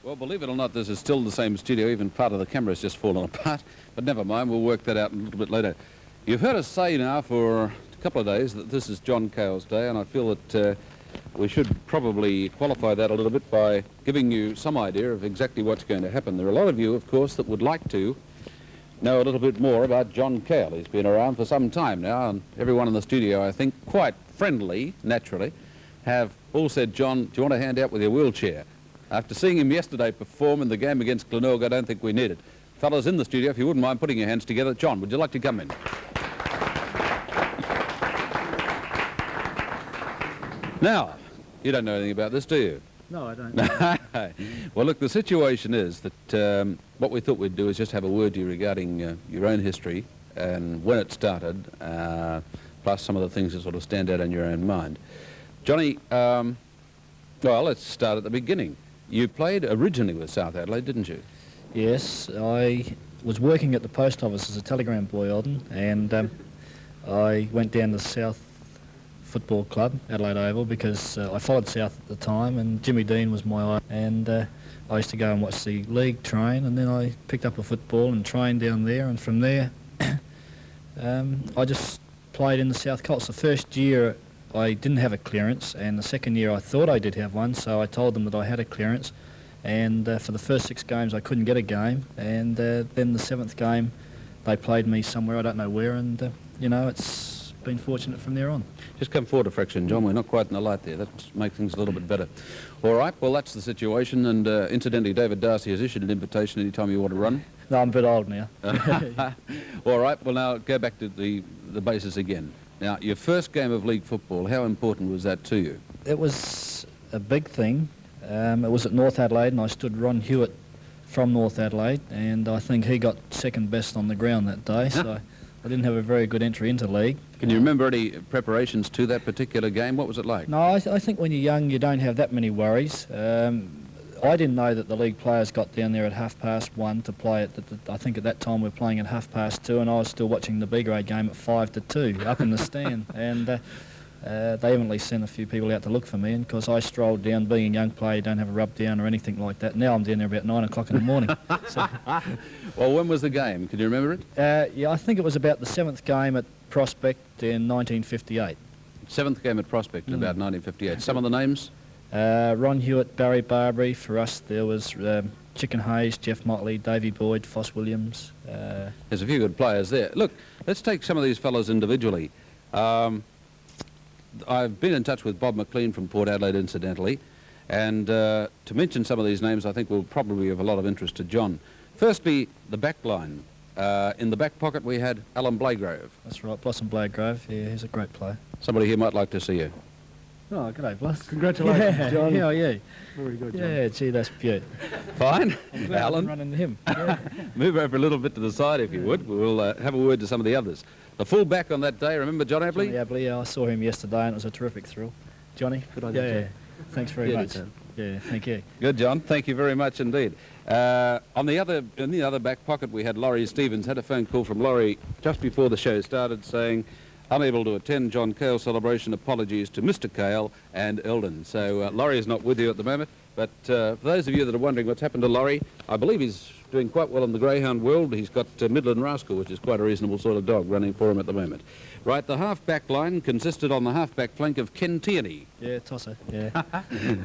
Well, believe it or not, this is still the same studio. Even part of the camera has just fallen apart. But never mind, we'll work that out a little bit later. You've heard us say now for a couple of days that this is John Cahill's day, and I feel that we should probably qualify that a little bit by giving you some idea of exactly what's going to happen. There are a lot of you, of course, that would like to know a little bit more about John Cahill. He's been around for some time now, and everyone in the studio, I think, quite friendly, naturally, have all said, John, do you want a hand out with your wheelchair? After seeing him yesterday perform in the game against Glenorg, I don't think we need it. Fellows in the studio, if you wouldn't mind putting your hands together. John, would you like to come in? Now, you don't know anything about this, do you? No, I don't. Well, look, the situation is that what we thought we'd do is just have a word to you regarding your own history and when it started, plus some of the things that sort of stand out in your own mind. Johnny, well, let's start at the beginning. You played originally with South Adelaide, didn't you? Yes, I was working at the post office as a telegram boy, Alden, and I went down to South Football Club, Adelaide Oval, because I followed South at the time, and Jimmy Dean was my eye, and I used to go and watch the league train, and then I picked up a football and trained down there, and from there I just played in the South Colts. The first year I didn't have a clearance, and the second year I thought I did have one, so I told them that I had a clearance, and for the first 6 games I couldn't get a game, and then the 7th game they played me somewhere, I don't know where, and you know, it's been fortunate from there on. Just come forward a fraction, John. We're not quite in the light there. That makes things a little bit better. All right, well, that's the situation, and incidentally, David Darcy has issued an invitation any time you want to run. No, I'm a bit old now. All right, well, now go back to the basis again. Now, your first game of league football, how important was that to you? It was a big thing. It was at North Adelaide, and I stood Ron Hewitt from North Adelaide, and I think he got second best on the ground that day, so I didn't have a very good entry into league. Can you remember any preparations to that particular game? What was it like? No, I think when you're young you don't have that many worries. I didn't know that the league players got down there at 1:30 to play at I think at that time we were playing at 2:30, and I was still watching the B grade game at 1:55 up in the stand, and they eventually sent a few people out to look for me, and because I strolled down, being a young player, you don't have a rub down or anything like that. Now I'm down there about 9 o'clock in the morning. So, well, when was the game? Can you remember it? yeah, I think it was about the 7th game at Prospect in 1958. 7th game at Prospect in about 1958. Some of the names? Ron Hewitt, Barry Barbary. For us there was Chicken Hayes, Jeff Motley, Davey Boyd, Foss Williams. There's a few good players there. Look, let's take some of these fellows individually. I've been in touch with Bob McLean from Port Adelaide, incidentally, and to mention some of these names I think will probably be of a lot of interest to John. Firstly, the back line. In the back pocket we had Alan Blagrove. That's right, Blossom Blagrove. Yeah, he's a great player. Somebody here might like to see you. Oh, g'day, Bloss. Congratulations, John. How are you? Very good, John. Yeah, gee, that's beaut. Fine. Alan. Run into him. Yeah. Move over a little bit to the side, if you would. We'll have a word to some of the others. The full back on that day, remember John Abley? Johnny Abley, yeah, I saw him yesterday and it was a terrific thrill. Johnny? Good idea. Yeah, thanks very much. Yeah, thank you. Good, John. Thank you very much indeed. In the other back pocket, we had Laurie Stevens. Had a phone call from Laurie just before the show started saying, unable to attend John Cahill celebration, apologies to Mr. Cahill and Eldon. So Laurie is not with you at the moment, but for those of you that are wondering what's happened to Laurie, I believe he's doing quite well in the greyhound world. He's got Midland Rascal, which is quite a reasonable sort of dog, running for him at the moment. Right, the half-back line consisted on the half-back flank of Ken Tierney. Yeah, tosser, yeah.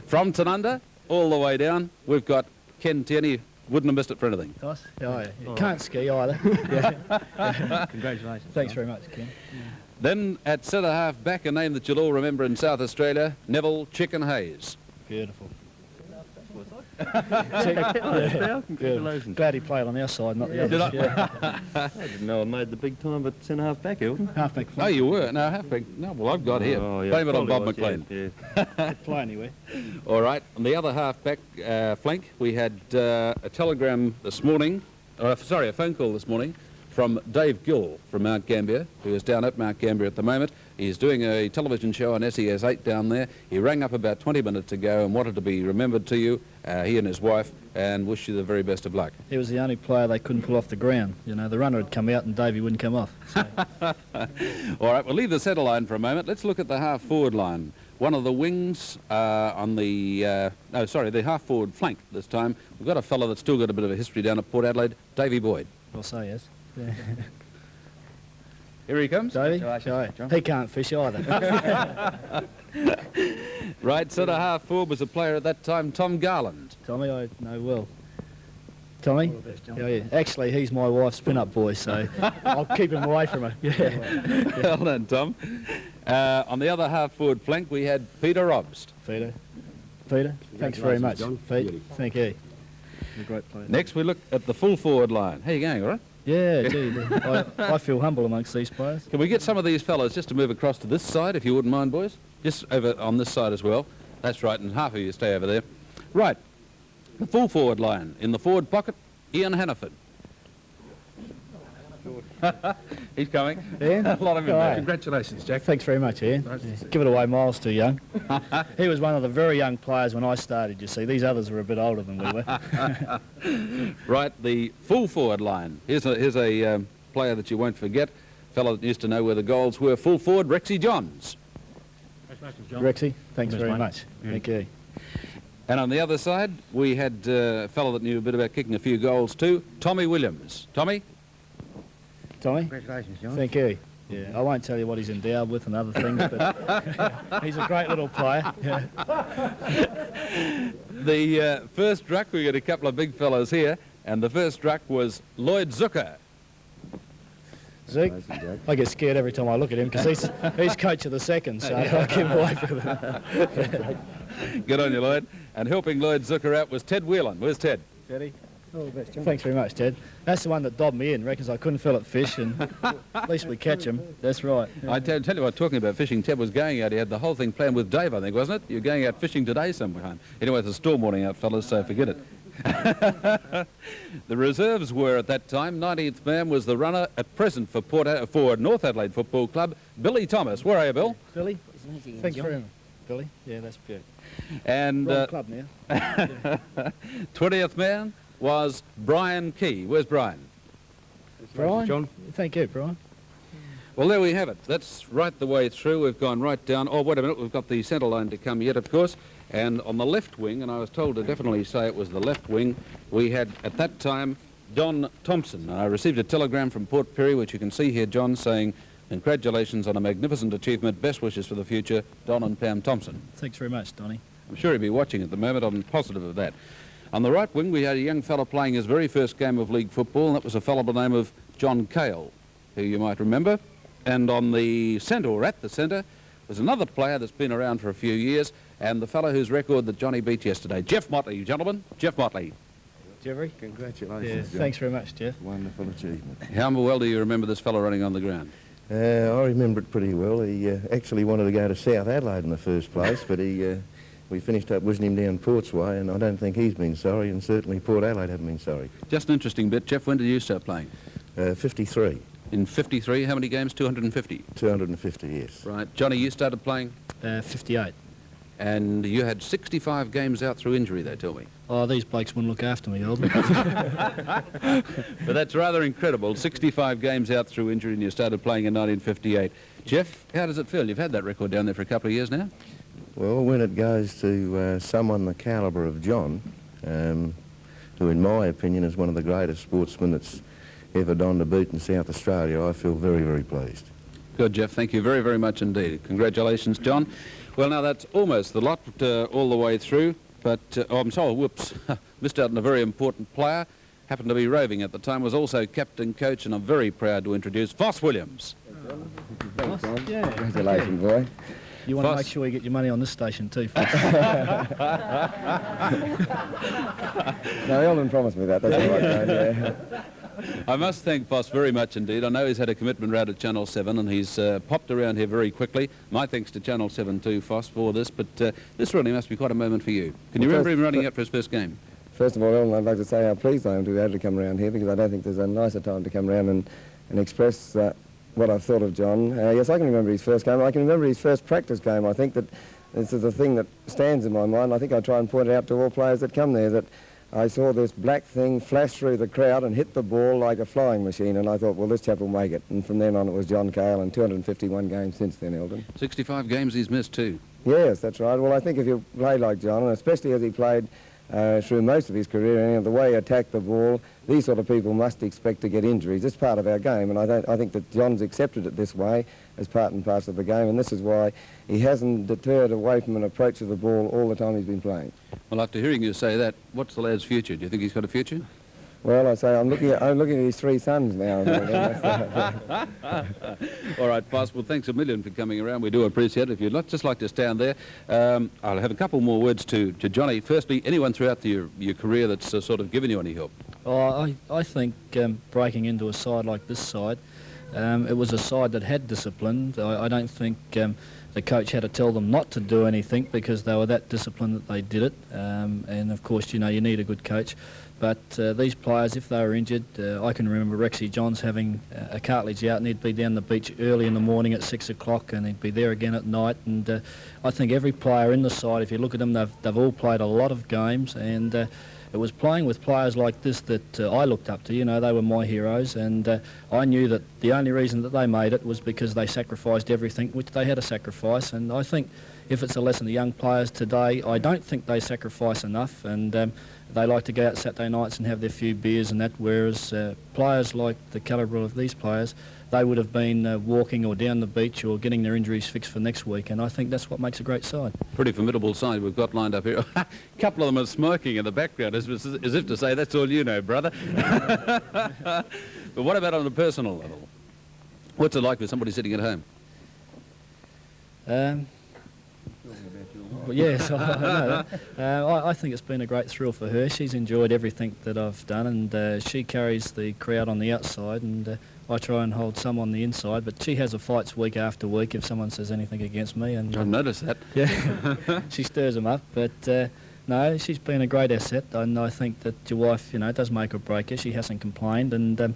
From Tanunda all the way down, we've got Ken Tierney. Wouldn't have missed it for anything. Toss? Oh, yeah. You can't ski either. Yeah. Congratulations. Thanks very much, Ken. Then at centre half back, a name that you'll all remember in South Australia, Neville Chicken Hayes. Beautiful. Congratulations. Glad he played on our side, not the others. Yeah. I didn't know I made the big time, but centre half back, Elton. Half-back Oh, flank. you were? No, half-back. No, well, I've got here. Oh, yeah, Blame it on Bob probably McLean. Yeah. Could play anywhere. All right, on the other half-back flank, we had a telegram this morning, a phone call this morning from Dave Gill from Mount Gambier, who is down at Mount Gambier at the moment. He's doing a television show on SES 8 down there. He rang up about 20 minutes ago and wanted to be remembered to you, he and his wife, and wish you the very best of luck. He was the only player they couldn't pull off the ground. You know, the runner had come out and Davey wouldn't come off. So. All right, we'll leave the centre line for a moment. Let's look at the half-forward line. one of the wings on the, the half-forward flank this time. We've got a fellow that's still got a bit of a history down at Port Adelaide, Davey Boyd. I'll say yes. Here he comes. Davey? He can't fish either. Right centre half forward was a player at that time, Tom Garland. Tommy, I know well. Tommy? Yeah. Actually, he's my wife's pin-up boy, so I'll keep him away from her. Yeah. Well done, Tom. On the other half-forward flank, we had Peter Robst. Peter, thanks very much. Pete, thank you. You're a great player. Next, we look at the full-forward line. How you going, all right? Yeah, gee, I feel humble amongst these players. Can we get some of these fellas just to move across to this side, if you wouldn't mind, boys? Just over on this side as well. That's right, and half of you stay over there. Right, the full-forward line. In the forward pocket, Ian Hannaford. He's coming. Ian? A lot of him there. Congratulations, Jack. Thanks very much, Ian. Give it away, Miles too young. He was one of the very young players when I started, you see. These others were a bit older than we were. Right, the full forward line. Here's a player that you won't forget, a fellow that used to know where the goals were. Full forward, Rexy Johns. Congratulations, John. Rexy, thanks very much. Thank you. And on the other side, we had a fellow that knew a bit about kicking a few goals too, Tommy Williams. Tommy? Tommy? Congratulations, John. Thank you. Yeah, I won't tell you what he's endowed with and other things, but he's a great little player. Yeah. The first ruck, we got a couple of big fellows here, and the first ruck was Lloyd Zucker. Zeke, I get scared every time I look at him because he's coach of the second, so I keep away from him. Good on you, Lloyd. And helping Lloyd Zucker out was Ted Whelan. Where's Ted? Teddy? Thanks very much, Ted. That's the one that dobbed me in, reckons I couldn't fill it fish, and at least we catch him. That's right. I tell you what, talking about fishing, Ted was going out. He had the whole thing planned with Dave, I think, wasn't it? You're going out fishing today sometime. Anyway, it's a storm warning out, fellas, so forget it. The reserves were at that time, 19th man was the runner at present for North Adelaide Football Club, Billy Thomas. Where are you, Bill? Billy? Thanks very much. Billy? Yeah, that's good. And Wrong club now. 20th man was Brian Key. Where's Brian? Brian? John. Thank you, Brian. Well, there we have it. That's right the way through. We've gone right down. Oh, wait a minute. We've got the centre line to come yet, of course. And on the left wing, and I was told to definitely say it was the left wing, we had, at that time, Don Thompson. I received a telegram from Port Pirie, which you can see here, John, saying, congratulations on a magnificent achievement. Best wishes for the future, Don and Pam Thompson. Thanks very much, Donnie. I'm sure he'll be watching at the moment. I'm positive of that. On the right wing, we had a young fellow playing his very first game of league football, and that was a fellow by the name of John Cahill, who you might remember. And on the centre, or at the centre, was another player that's been around for a few years, and the fellow whose record that Johnny beat yesterday, Jeff Motley, gentlemen. Jeff Motley. Jeffrey? Congratulations, Yeah, thanks very much, Jeff. Wonderful achievement. How well do you remember this fellow running on the ground? I remember it pretty well. He actually wanted to go to South Adelaide in the first place, but we finished up whizzing him down Port's Way, and I don't think he's been sorry, and certainly Port Adelaide haven't been sorry. Just an interesting bit. Jeff, when did you start playing? 53. In 53, how many games? 250? 250, yes. Right. Johnny, you started playing? 58. And you had 65 games out through injury, they tell me. Oh, these blokes wouldn't look after me, Alden. But that's rather incredible. 65 games out through injury, and you started playing in 1958. Jeff, how does it feel? You've had that record down there for a couple of years now. Well, when it goes to someone the calibre of John, who in my opinion is one of the greatest sportsmen that's ever donned a boot in South Australia, I feel very, very pleased. Good, Jeff. Thank you very, very much indeed. Congratulations, John. Well, now that's almost the lot all the way through, but, I'm sorry, whoops, missed out on a very important player. Happened to be roving at the time, was also captain, coach, and I'm very proud to introduce Foss Williams. Thanks, John. Yeah. Congratulations, boy. You want to Foss. make sure you get your money on this station too. No, Elden promised me that. That's all right, John, yeah. I must thank Foss very much indeed. I know he's had a commitment round at Channel 7 and he's popped around here very quickly. My thanks to Channel 7 too, Foss, for this, but this really must be quite a moment for you. Can you remember him running out for his first game? First of all, Elden, I'd like to say how pleased I am to be able to come around here, because I don't think there's a nicer time to come around and express what I've thought of John. Yes, I can remember his first game. I can remember his first practice game. I think that this is the thing that stands in my mind. I think I try and point it out to all players that come there, that I saw this black thing flash through the crowd and hit the ball like a flying machine, and I thought, well, this chap will make it. And from then on, it was John Cahill, and 251 games since then, Eldon. 65 games he's missed too. Yes, that's right. Well, I think if you play like John, and especially as he played through most of his career, and the way he attacked the ball, these sort of people must expect to get injuries. It's part of our game, and I think that John's accepted it this way as part and parcel of the game, and this is why he hasn't deterred away from an approach of the ball all the time he's been playing. Well, after hearing you say that, what's the lad's future? Do you think he's got a future? Well, I say I'm looking at his 3 sons now. All right, Boss. Well, thanks a million for coming around. We do appreciate it. If you'd just like to stand there, I'll have a couple more words to Johnny. Firstly, anyone throughout your career that's sort of given you any help? Oh, I think breaking into a side like this side, it was a side that had discipline. I don't think the coach had to tell them not to do anything because they were that disciplined that they did it. And of course, you know, you need a good coach. But these players, if they were injured, I can remember Rexy Johns having a cartilage out, and he'd be down the beach early in the morning at 6 o'clock, and he'd be there again at night. And I think every player in the side, if you look at them, they've all played a lot of games, and it was playing with players like this that I looked up to. You know, they were my heroes, and I knew that the only reason that they made it was because they sacrificed everything, which they had to sacrifice. And I think if it's a lesson to young players today, I don't think they sacrifice enough, and they like to go out Saturday nights and have their few beers and that, whereas players like the calibre of these players, they would have been walking or down the beach or getting their injuries fixed for next week, and I think that's what makes a great side. Pretty formidable side we've got lined up here. A couple of them are smoking in the background, as if to say, that's all you know, brother. But what about on a personal level? What's it like with somebody sitting at home? Well, yes, I know that. I think it's been a great thrill for her. She's enjoyed everything that I've done, and she carries the crowd on the outside, and I try and hold some on the inside, but she has her fights week after week if someone says anything against me. And I've noticed that. Yeah, she stirs them up, but no, she's been a great asset, and I think that your wife, you know, does make or break her. She hasn't complained, and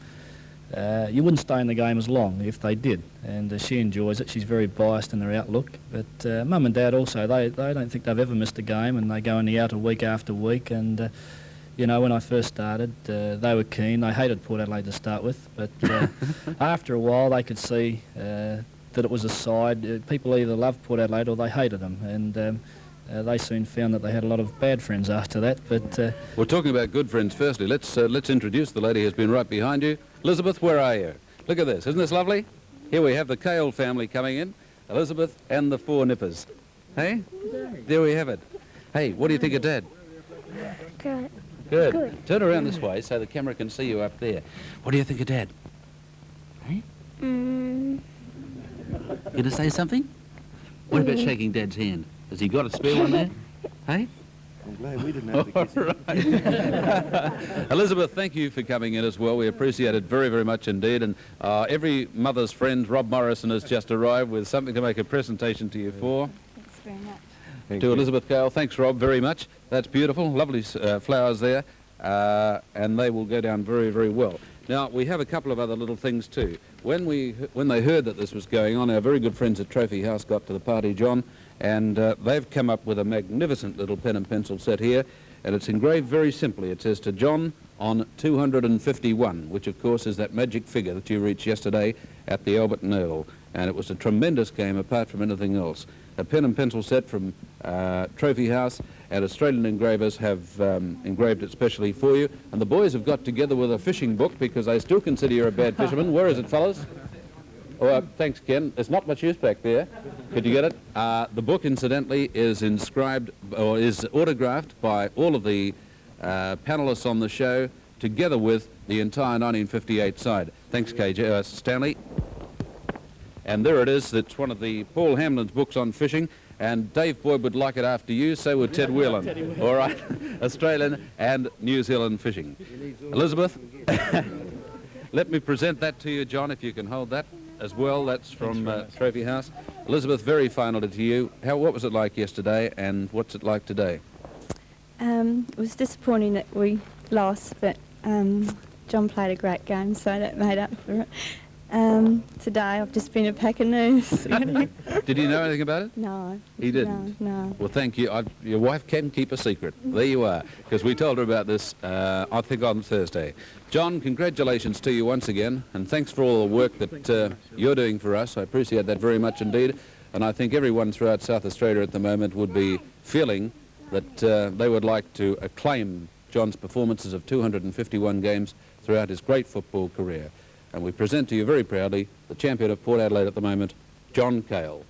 you wouldn't stay in the game as long if they did, and she enjoys it. She's very biased in her outlook, but Mum and Dad also, they don't think they've ever missed a game, and they go in the outer week after week, and you know, when I first started, they were keen. They hated Port Adelaide to start with, but after a while they could see that it was a side. People either loved Port Adelaide or they hated them, and they soon found that they had a lot of bad friends after that. But we're talking about good friends. Firstly, let's introduce the lady who's been right behind you. Elizabeth, where are you? Look at this. Isn't this lovely? Here we have the Cahill family coming in. Elizabeth and the 4 nippers. Hey? There we have it. Hey, what do you think of Dad? Good. Good. Good. Turn around this way so the camera can see you up there. What do you think of Dad? Hey? Mm, Going to say something? What about shaking Dad's hand? Has he got a spare one there? Hey? I'm glad we didn't have to All kiss him. right. Elizabeth, thank you for coming in as well. We appreciate it very, very much indeed. And every mother's friend, Rob Morrison, has just arrived with something to make a presentation to you for. thanks very much. To Elizabeth Cahill. Thanks, Rob, very much. That's beautiful. Lovely flowers there. And they will go down very, very well. Now, we have a couple of other little things too. When they heard that this was going on, our very good friends at Trophy House got to the party, John, and they've come up with a magnificent little pen and pencil set here, and it's engraved very simply. It says, to John on 251, which of course is that magic figure that you reached yesterday at the Albert Oval, and it was a tremendous game apart from anything else. A pen and pencil set from Trophy House, and Australian engravers have engraved it specially for you. And the boys have got together with a fishing book because they still consider you a bad fisherman. Where is it, fellas? Oh, thanks, Ken. There's not much use back there. Could you get it? The book, incidentally, is inscribed or is autographed by all of the panelists on the show, together with the entire 1958 side. Thanks, KJ Stanley. And there it is. It's one of the Paul Hamlin's books on fishing. And Dave Boyd would like it after you, so would Ted Whelan. All right, Australian and New Zealand fishing. Elizabeth, let me present that to you, John, if you can hold that as well. That's from Trophy House. Elizabeth, very finally to you. What was it like yesterday, and what's it like today? It was disappointing that we lost, but John played a great game, so that made up for it. Today I've just been at Packer News. Did he know anything about it? No. He didn't? No. Well, thank you. Your wife can keep a secret. There you are, because we told her about this, I think, on Thursday. John, congratulations to you once again, and thanks for all the work that you're doing for us. I appreciate that very much indeed, and I think everyone throughout South Australia at the moment would be feeling that they would like to acclaim John's performances of 251 games throughout his great football career. And we present to you very proudly the champion of Port Adelaide at the moment, John Cahill.